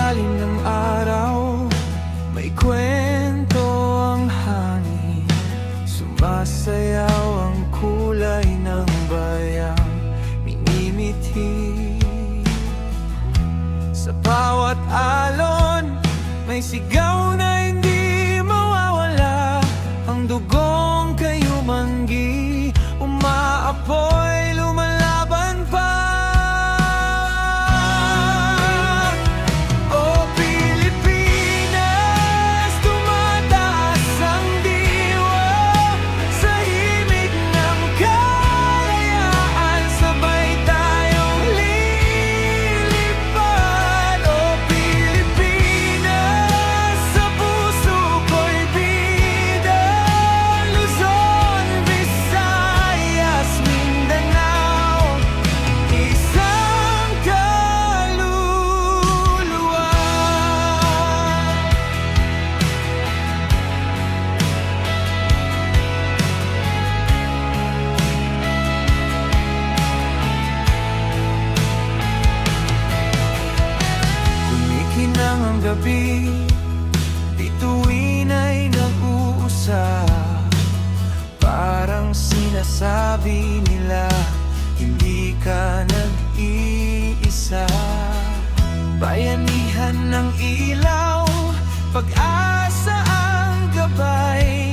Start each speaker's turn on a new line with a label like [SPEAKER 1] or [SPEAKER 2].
[SPEAKER 1] ilalim ng araw, may kwento ang hangin. Sumasayaw ang kulay ng bayang minimithi. Sa bawat alon, may sigaw na hindi mawawala. Ang dugong kayumanggi, umaapoy, lumalaban pa. O Pilipinas, tumataas ang diwa sa himig ng kalayaan. Sabay tayong lilipad. O Pilipinas, sa puso ko'y bida. Luzon, Visayas, Mindanao, isang kaluluwa. Kumikinang ang gabi, bituin ay nag-uusap. Parang sinasabi nila, hindi ka nag-iisa. Bayanihan ng ilaw, pag-asa ang gabay.